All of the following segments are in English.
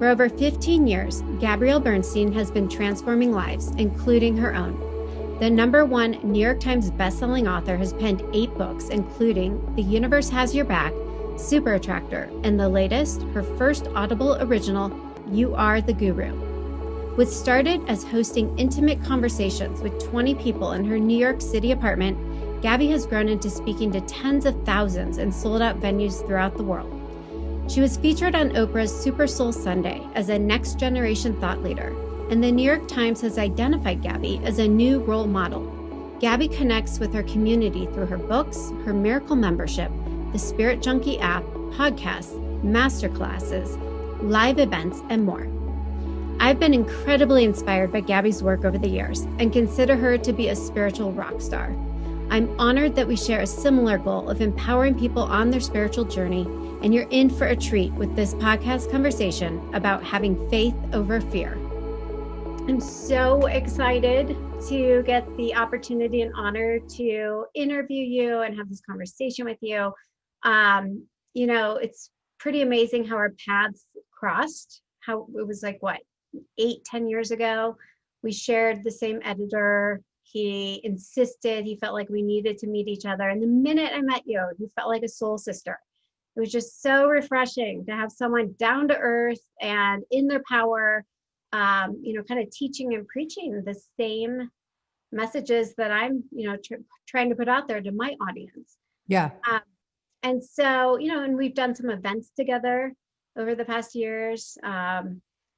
For over 15 years, Gabrielle Bernstein has been transforming lives, including her own. The #1 New York Times bestselling author has penned 8 books, including The Universe Has Your Back, Super Attractor, and the latest, her first Audible original, You Are the Guru. What started as hosting intimate conversations with 20 people in her New York City apartment, Gabby has grown into speaking to tens of thousands in sold-out venues throughout the world. She was featured on Oprah's Super Soul Sunday as a next-generation thought leader, and the New York Times has identified Gabby as a new role model. Gabby connects with her community through her books, her Miracle membership, the Spirit Junkie app, podcasts, masterclasses, live events, and more. I've been incredibly inspired by Gabby's work over the years and consider her to be a spiritual rock star. I'm honored that we share a similar goal of empowering people on their spiritual journey, and you're in for a treat with this podcast conversation about having faith over fear. I'm so excited to get the opportunity and honor to interview you and have this conversation with you. It's pretty amazing how our paths crossed, how it was like, 8-10 years ago. We shared the same editor. He insisted, he felt like we needed to meet each other. And the minute I met you, you felt like a soul sister. It was just so refreshing to have someone down to earth and in their power, kind of teaching and preaching the same messages that I'm, trying to put out there to my audience. Yeah. And so, and we've done some events together over the past years.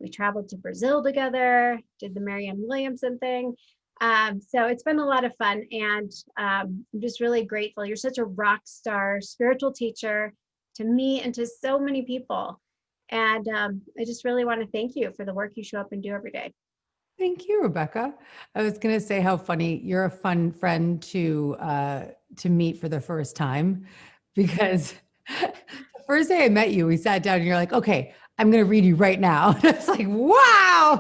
We traveled to Brazil together, did the Marianne Williamson thing. So it's been a lot of fun, and I'm just really grateful. You're such a rock star spiritual teacher to me and to so many people. And I just really want to thank you for the work you show up and do every day. Thank you, Rebecca. I was going to say how funny, you're a fun friend to meet for the first time, because the first day I met you, we sat down and you're like, okay, I'm going to read you right now. And it's like, wow.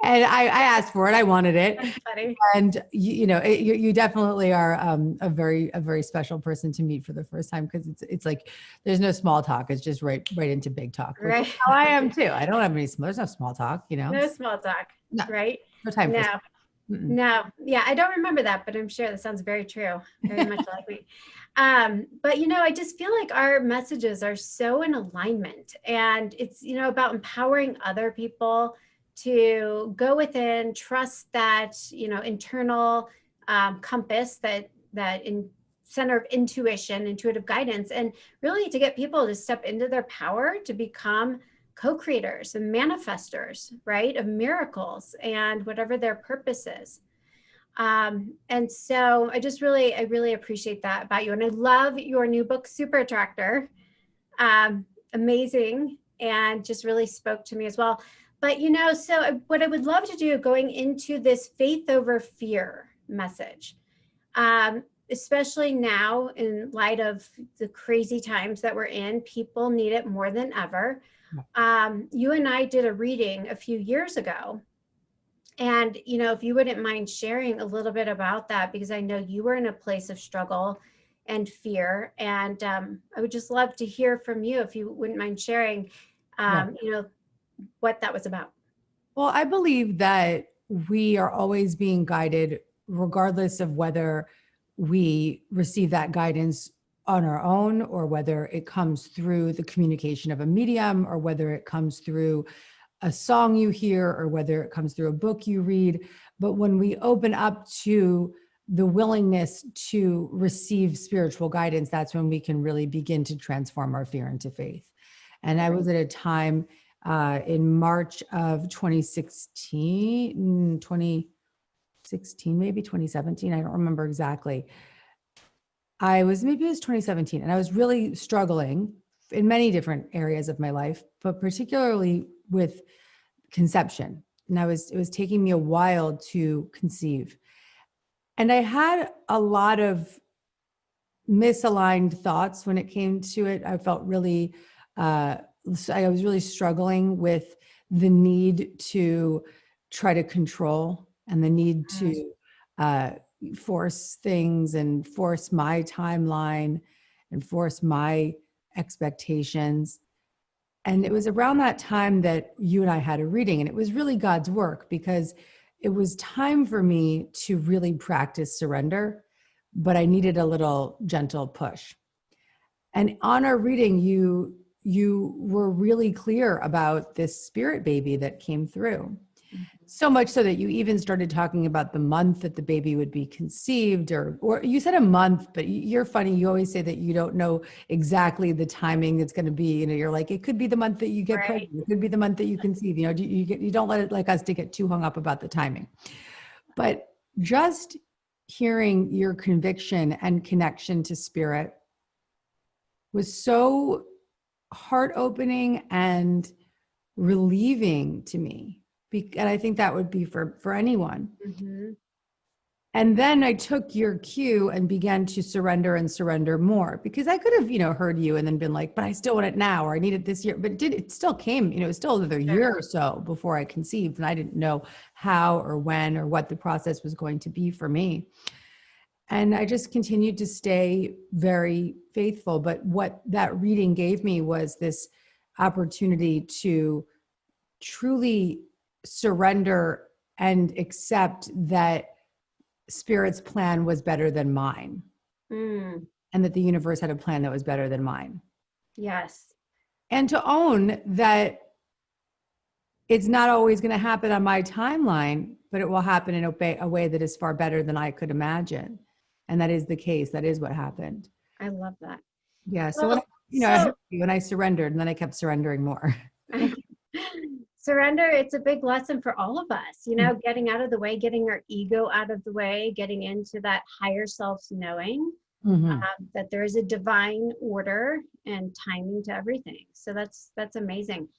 And I asked for it. I wanted it. That's funny. And you definitely are a very special person to meet for the first time, because it's like there's no small talk. It's just right into big talk. Which Right. is how I am too. I don't have there's no small talk, No small talk. No. Right? No time for No. Yeah, I don't remember that, but I'm sure that sounds very true. Very much like me. But I just feel like our messages are so in alignment, and it's, about empowering other people to go within, trust that, internal compass, that in center of intuition, intuitive guidance, and really to get people to step into their power to become co-creators and manifestors, right, of miracles and whatever their purpose is. And so I really appreciate that about you. And I love your new book, Super Attractor. Amazing. And just really spoke to me as well. But, so what I would love to do going into this faith over fear message, especially now in light of the crazy times that we're in, people need it more than ever. You and I did a reading a few years ago. And, if you wouldn't mind sharing a little bit about that, because I know you were in a place of struggle and fear. And I would just love to hear from you, if you wouldn't mind sharing, what that was about. Well, I believe that we are always being guided, regardless of whether we receive that guidance on our own, or whether it comes through the communication of a medium, or whether it comes through a song you hear, or whether it comes through a book you read. But when we open up to the willingness to receive spiritual guidance, that's when we can really begin to transform our fear into faith. And I was at a time in March of 2016, maybe 2017. I don't remember exactly. Maybe it was 2017. And I was really struggling in many different areas of my life, but particularly with conception. And it was taking me a while to conceive. And I had a lot of misaligned thoughts when it came to it. I felt really, I was really struggling with the need to try to control, and the need to force things and force my timeline and force my expectations. And it was around that time that you and I had a reading, and it was really God's work because it was time for me to really practice surrender, but I needed a little gentle push. And on our reading, you were really clear about this spirit baby that came through. So much so that you even started talking about the month that the baby would be conceived, or you said a month, but you're funny. You always say that you don't know exactly the timing it's going to be. You're like, it could be the month that you get pregnant. It could be the month that you conceive. You don't let it like us to get too hung up about the timing. But just hearing your conviction and connection to spirit was so heart opening and relieving to me. And I think that would be for anyone. Mm-hmm. And then I took your cue and began to surrender and surrender more, because I could have, heard you and then been like, but I still want it now, or I need it this year. But it still came, it was still another year or so before I conceived. And I didn't know how or when or what the process was going to be for me. And I just continued to stay very faithful. But what that reading gave me was this opportunity to truly surrender and accept that spirit's plan was better than mine, and that the universe had a plan that was better than mine. Yes. And to own that it's not always going to happen on my timeline, but it will happen in a way that is far better than I could imagine. And that is the case. That is what happened. I love that. Yeah. So when I surrendered, and then I kept surrendering more. Surrender, it's a big lesson for all of us, getting out of the way, getting our ego out of the way, getting into that higher self's knowing that there is a divine order and timing to everything. So that's amazing.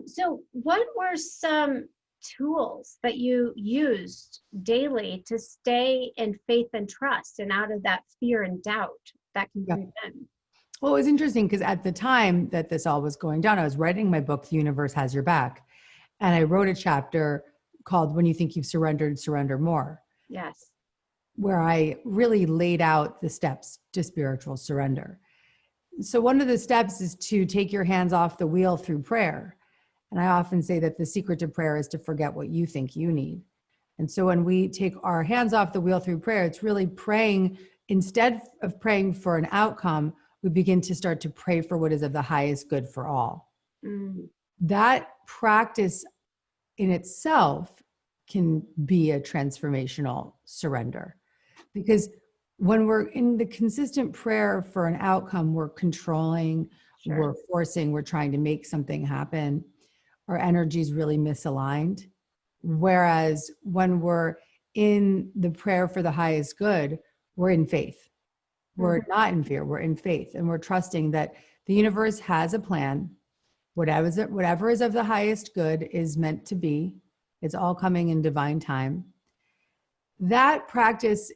So what were some tools that you used daily to stay in faith and trust and out of that fear and doubt that can creep in? Well, it was interesting because at the time that this all was going down, I was writing my book, The Universe Has Your Back. And I wrote a chapter called When You Think You've Surrendered, Surrender More. Yes. Where I really laid out the steps to spiritual surrender. So one of the steps is to take your hands off the wheel through prayer. And I often say that the secret to prayer is to forget what you think you need. And so when we take our hands off the wheel through prayer, it's really praying. Instead of praying for an outcome, we begin to start to pray for what is of the highest good for all. That practice in itself can be a transformational surrender, because when we're in the consistent prayer for an outcome, we're controlling, we're forcing, we're trying to make something happen. Our energy is really misaligned. Whereas when we're in the prayer for the highest good, we're in faith. We're not in fear, we're in faith, and we're trusting that the universe has a plan. Whatever is of the highest good is meant to be. It's all coming in divine time. That practice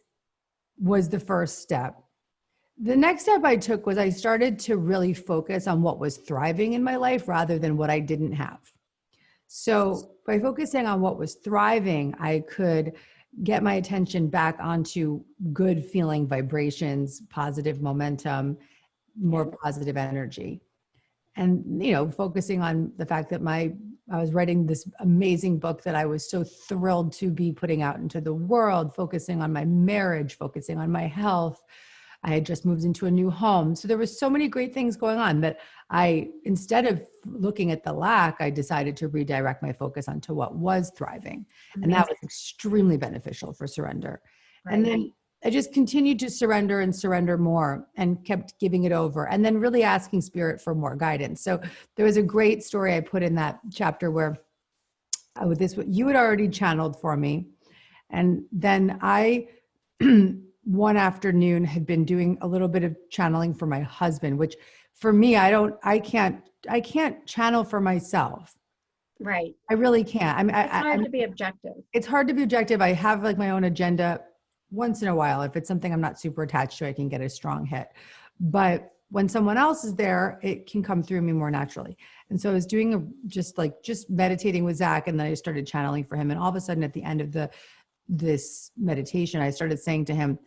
was the first step. The next step I took was I started to really focus on what was thriving in my life rather than what I didn't have. So by focusing on what was thriving, I could get my attention back onto good feeling vibrations, positive momentum, more positive energy. And, focusing on the fact that I was writing this amazing book that I was so thrilled to be putting out into the world, focusing on my marriage, focusing on my health. I had just moved into a new home. So there was so many great things going on that instead of looking at the lack, I decided to redirect my focus onto what was thriving. Amazing. And that was extremely beneficial for surrender. Right. And then I just continued to surrender and surrender more and kept giving it over, and then really asking spirit for more guidance. So there was a great story I put in that chapter where you had already channeled for me. And then I, one afternoon, had been doing a little bit of channeling for my husband, which for me, I can't channel for myself. Right. I really can't. It's hard to be objective. It's hard to be objective. I have like my own agenda. Once in a while, if it's something I'm not super attached to, I can get a strong hit. But when someone else is there, it can come through me more naturally. And so I was doing just meditating with Zach, and then I started channeling for him. And all of a sudden at the end of this meditation, I started saying to him,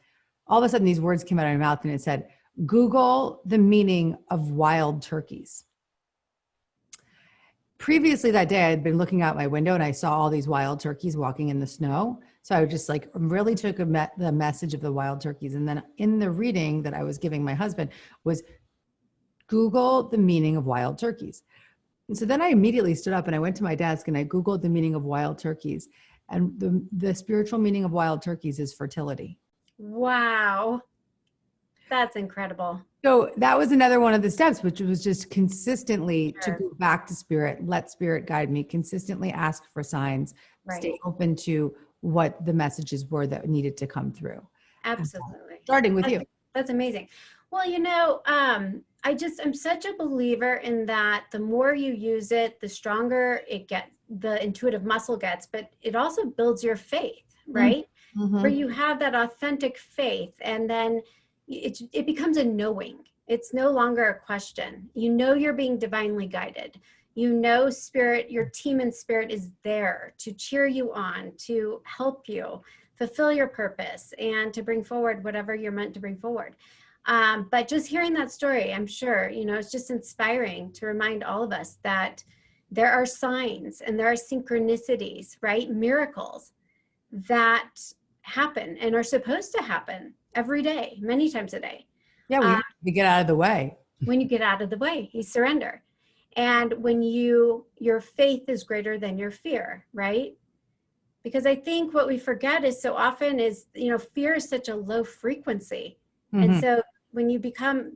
all of a sudden these words came out of my mouth, and it said, Google the meaning of wild turkeys. previously that day I had been looking out my window and I saw all these wild turkeys walking in the snow. So I just like really took the message of the wild turkeys. And then in the reading that I was giving my husband was Google the meaning of wild turkeys. And so then I immediately stood up and I went to my desk and I Googled the meaning of wild turkeys. And the spiritual meaning of wild turkeys is fertility. Wow. That's incredible. So that was another one of the steps, which was just consistently to go back to spirit, let spirit guide me, consistently ask for signs, stay open to what the messages were that needed to come through. Absolutely. Starting with you. That's amazing. Well, I'm such a believer in that the more you use it, the stronger it gets, the intuitive muscle gets, but it also builds your faith, right? Mm-hmm. Where you have that authentic faith, and then it becomes a knowing. It's no longer a question. You know you're being divinely guided. You know spirit, your team in spirit is there to cheer you on, to help you fulfill your purpose, and to bring forward whatever you're meant to bring forward. But just hearing that story, I'm sure, it's just inspiring to remind all of us that there are signs and there are synchronicities, right? Miracles that happen and are supposed to happen every day, many times a day. Yeah, we have to get out of the way. When you get out of the way, you surrender. And when your faith is greater than your fear, right? Because I think what we forget is so often is, fear is such a low frequency. Mm-hmm. And so when you become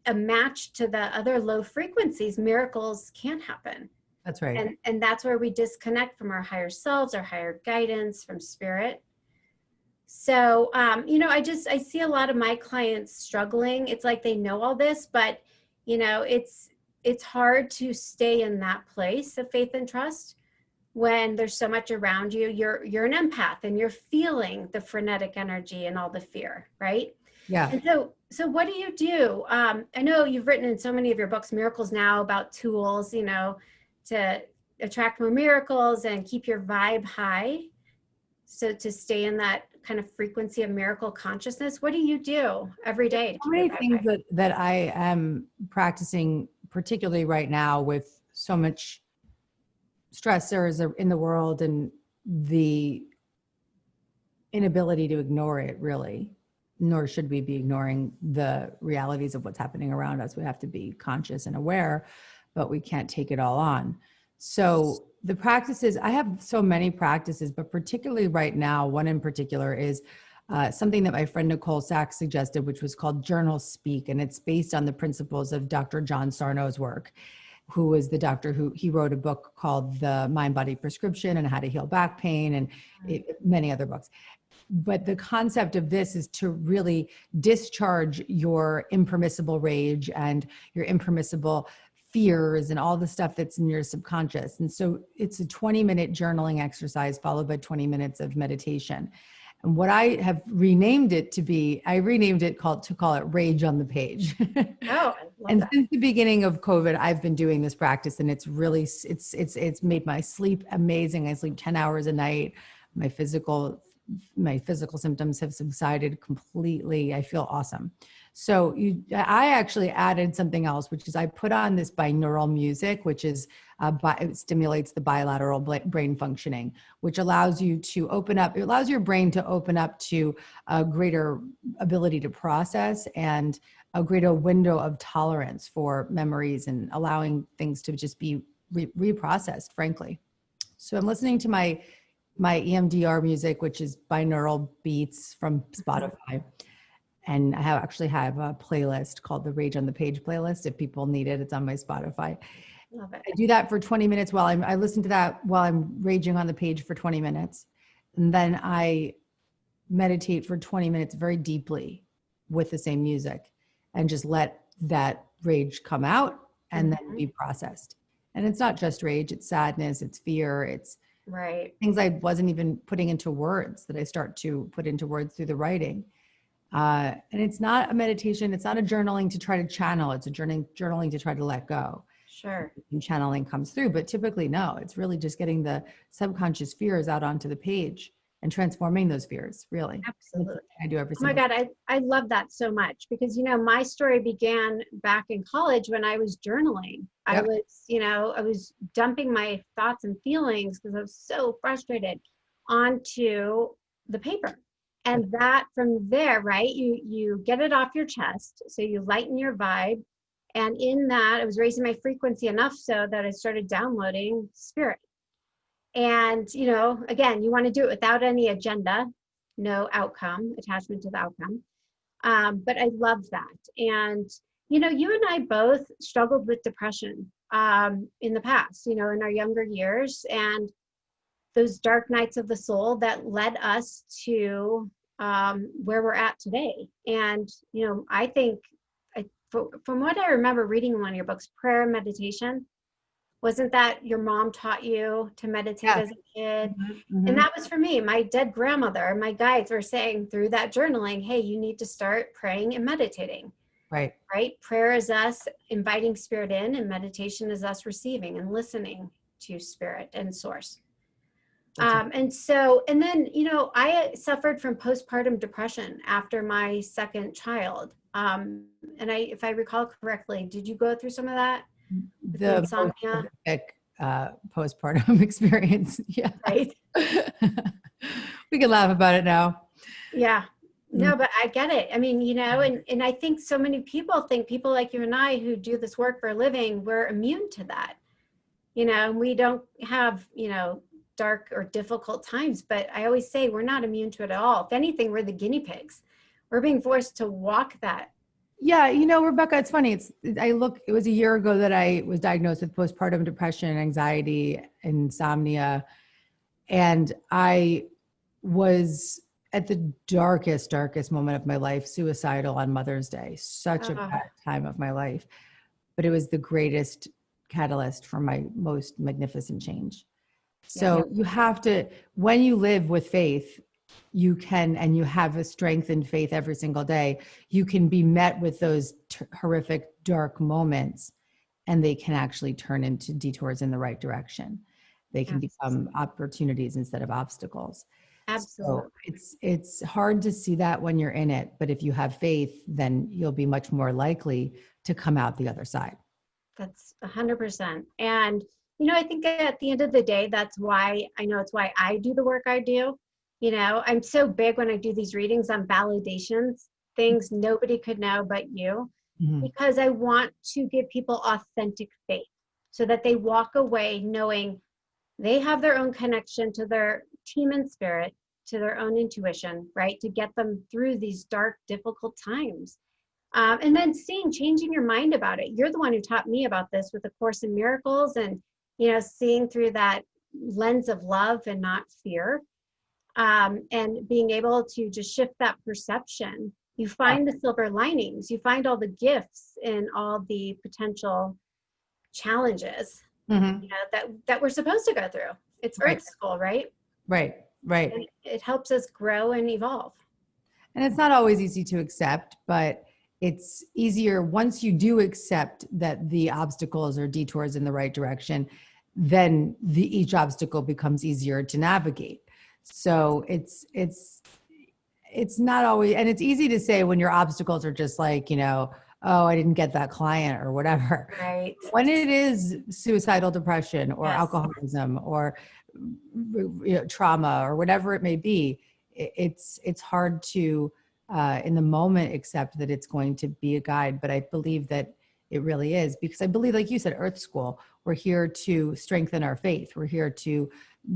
a match to the other low frequencies, miracles can't happen. That's right. And that's where we disconnect from our higher selves, our higher guidance from spirit. So, I see a lot of my clients struggling. It's like they know all this, but, it's hard to stay in that place of faith and trust when there's so much around you. You're an empath and you're feeling the frenetic energy and all the fear, right? Yeah. And so what do you do? I know you've written in so many of your books, Miracles Now, about tools, to attract more miracles and keep your vibe high. So to stay in that kind of frequency of miracle consciousness, what do you do every day? So many things that I am practicing, particularly right now with so much stressors in the world and the inability to ignore it, really. Nor should we be ignoring the realities of what's happening around us. We have to be conscious and aware, but we can't take it all on. So the practices, I have so many practices, but particularly right now, one in particular is something that my friend Nicole Sachs suggested, which was called Journal Speak. And it's based on the principles of Dr. John Sarno's work, who was the doctor he wrote a book called The Mind Body Prescription and How to Heal Back Pain and many other books. But the concept of this is to really discharge your impermissible rage and your impermissible fears and all the stuff that's in your subconscious. And so it's a 20-minute journaling exercise followed by 20 minutes of meditation. And what I have renamed it to be, to call it Rage on the Page. Oh, and since the beginning of COVID, I've been doing this practice, and it's really, it's made my sleep amazing. I sleep 10 hours a night. My physical symptoms have subsided completely. I feel awesome. So I actually added something else, which is I put on this binaural music, which is it stimulates the bilateral brain functioning, which allows you to open up. It allows your brain to open up to a greater ability to process and a greater window of tolerance for memories and allowing things to just be reprocessed, frankly. So I'm listening to my EMDR music, which is binaural beats from Spotify. And I actually have a playlist called the Rage on the Page playlist. If people need it, it's on my Spotify. Love it. I do that for 20 minutes I listen to that while I'm raging on the page for 20 minutes. And then I meditate for 20 minutes very deeply with the same music and just let that rage come out and then be processed. And it's not just rage, it's sadness, it's fear, it's things I wasn't even putting into words that I start to put into words through the writing. And it's not a meditation. It's not a journaling to try to channel. It's a journaling to try to let go. Sure. And channeling comes through, but typically no, it's really just getting the subconscious fears out onto the page and transforming those fears, really. Absolutely. I do every Oh my single God, I love that so much because, my story began back in college when I was journaling. I Yep. was, I was dumping my thoughts and feelings because I was so frustrated onto the paper. And that from there, right, you get it off your chest. So you lighten your vibe. And in that, I was raising my frequency enough so that I started downloading spirit. And, again, you want to do it without any agenda, no outcome, attachment to the outcome. But I love that. And, you and I both struggled with depression in the past, in our younger years. And those dark nights of the soul that led us to where we're at today. And, I think from what I remember reading in one of your books, prayer and meditation, wasn't that your mom taught you to meditate as a kid? And that was for me. My dead grandmother and my guides were saying through that journaling, hey, you need to start praying and meditating. Right. Right? Prayer is us inviting spirit in, and meditation is us receiving and listening to spirit and source. And then, I suffered from postpartum depression after my second child. And if I recall correctly, did you go through some of that? The insomnia? Postpartum experience. Yeah. Right. We can laugh about it now. Yeah. No, but I get it. I mean, and I think so many people think people like you and I who do this work for a living, we're immune to that. We don't have, dark or difficult times, but I always say we're not immune to it at all. If anything, we're the guinea pigs. We're being forced to walk that. Yeah, Rebecca, it's funny. It was a year ago that I was diagnosed with postpartum depression, anxiety, insomnia. And I was at the darkest moment of my life, suicidal on Mother's Day. Such a bad time of my life. But it was the greatest catalyst for my most magnificent change. So you have to, when you live with faith, you can, and you have a strength in faith every single day, you can be met with those horrific, dark moments, and they can actually turn into detours in the right direction. They can become opportunities instead of obstacles. Absolutely. So it's hard to see that when you're in it, but if you have faith, then you'll be much more likely to come out the other side. That's 100%. And, I think at the end of the day, it's why I do the work I do. I'm so big when I do these readings on validations, things nobody could know but you, because I want to give people authentic faith so that they walk away knowing they have their own connection to their team and spirit, to their own intuition, right? To get them through these dark, difficult times. And then changing your mind about it. You're the one who taught me about this with A Course in Miracles, and, seeing through that lens of love and not fear. And being able to just shift that perception. You find the silver linings, you find all the gifts in all the potential challenges, that we're supposed to go through. It's Earth School, right? Right. And it helps us grow and evolve. And it's not always easy to accept, but it's easier once you do accept that the obstacles or detours in the right direction, then each obstacle becomes easier to navigate. So it's not always, and it's easy to say when your obstacles are just like, oh, I didn't get that client or whatever. Right. When it is suicidal depression or alcoholism or trauma or whatever it may be, it's hard to in the moment accept that it's going to be a guide. But I believe that it really is, because I believe, like you said, Earth School, we're here to strengthen our faith. We're here to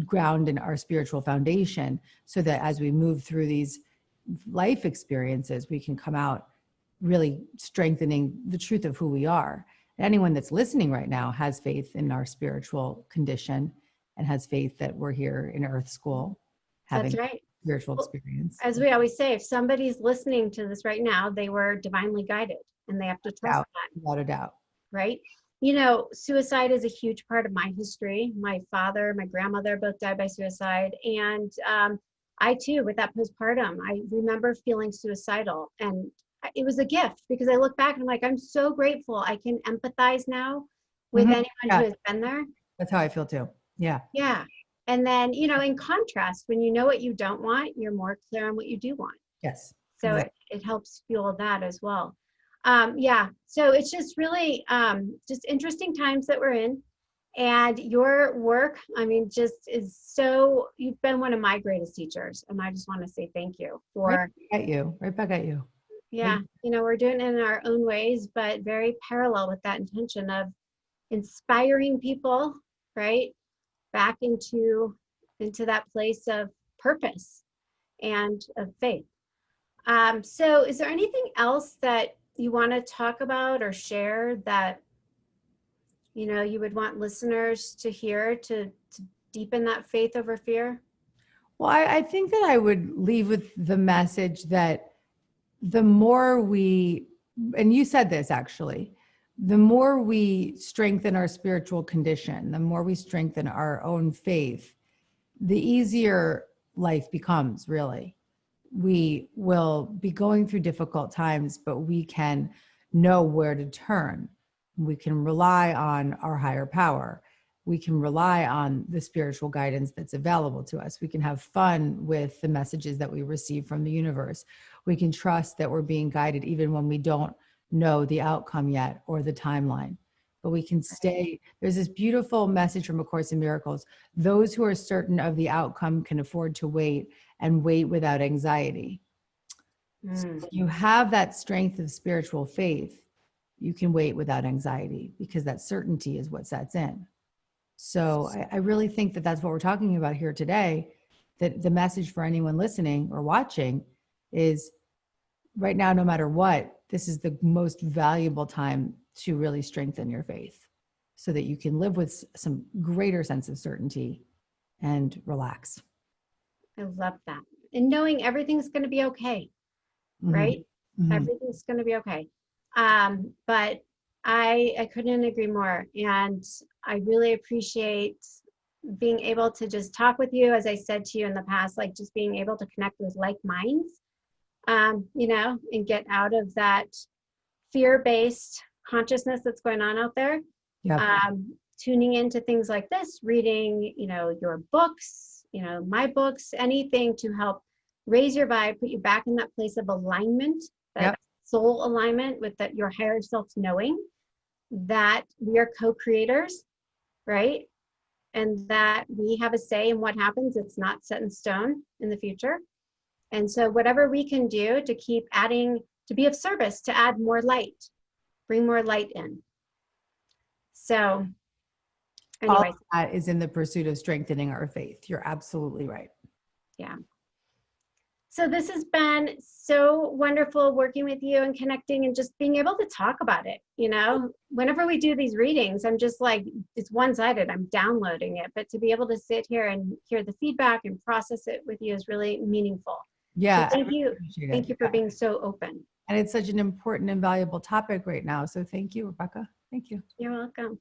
ground in our spiritual foundation so that as we move through these life experiences, we can come out really strengthening the truth of who we are. Anyone that's listening right now has faith in our spiritual condition and has faith that we're here in Earth School having That's right. Spiritual experience. As we always say, if somebody's listening to this right now, they were divinely guided, and they have to trust that. Without a doubt. Right? Suicide is a huge part of my history. My father, my grandmother both died by suicide. And I too, with that postpartum, I remember feeling suicidal. And it was a gift, because I look back and I'm like, I'm so grateful. I can empathize now with anyone who has been there. That's how I feel too. Yeah. Yeah. And then, in contrast, when you know what you don't want, you're more clear on what you do want. Yes. So it helps fuel that as well. Yeah. So it's just really just interesting times that we're in. And your work, I mean, just is so, you've been one of my greatest teachers. And I just want to say thank you for. Right back at you. Yeah. We're doing it in our own ways, but very parallel with that intention of inspiring people, right? Back into that place of purpose and of faith. So is there anything else that you want to talk about or share that you would want listeners to hear to deepen that faith over fear? Well, I think that I would leave with the message that the more we, and you said this actually, the more we strengthen our spiritual condition, the more we strengthen our own faith, the easier life becomes, really. We will be going through difficult times, but we can know where to turn. We can rely on our higher power. We can rely on the spiritual guidance that's available to us. We can have fun with the messages that we receive from the universe. We can trust that we're being guided even when we don't know the outcome yet or the timeline. But we can stay. There's this beautiful message from A Course in Miracles. Those who are certain of the outcome can afford to wait and wait without anxiety. So if you have that strength of spiritual faith, you can wait without anxiety because that certainty is what sets in. So I really think that that's what we're talking about here today, that the message for anyone listening or watching is right now, no matter what, this is the most valuable time to really strengthen your faith so that you can live with some greater sense of certainty and relax. I love that. And knowing everything's going to be okay, right? Mm-hmm. Everything's going to be okay. But I couldn't agree more. And I really appreciate being able to just talk with you, as I said to you in the past, like just being able to connect with like minds, and get out of that fear-based consciousness that's going on out there. Yep. Tuning into things like this, reading, your books, my books, anything to help raise your vibe, put you back in that place of alignment, that soul alignment with your higher self, knowing that we are co-creators, right? And that we have a say in what happens. It's not set in stone in the future. And so whatever we can do to keep adding, to be of service, to add more light, bring more light in. So anyway. All of that is in the pursuit of strengthening our faith. You're absolutely right. Yeah. So this has been so wonderful working with you and connecting and just being able to talk about it. Whenever we do these readings, I'm just like, it's one-sided. I'm downloading it, but to be able to sit here and hear the feedback and process it with you is really meaningful. Yeah. So thank you. Thank you for being so open. And it's such an important and valuable topic right now. So thank you, Rebecca. Thank you. You're welcome.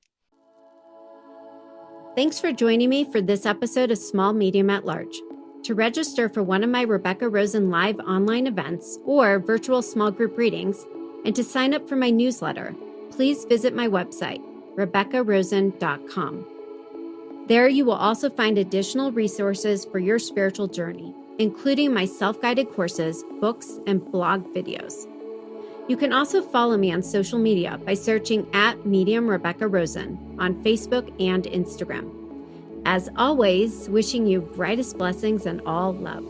Thanks for joining me for this episode of Small Medium at Large. To register for one of my Rebecca Rosen live online events or virtual small group readings, and to sign up for my newsletter, please visit my website, RebeccaRosen.com. There you will also find additional resources for your spiritual journey, including my self-guided courses, books, and blog videos. You can also follow me on social media by searching @Medium Rebecca Rosen on Facebook and Instagram. As always, wishing you brightest blessings and all love.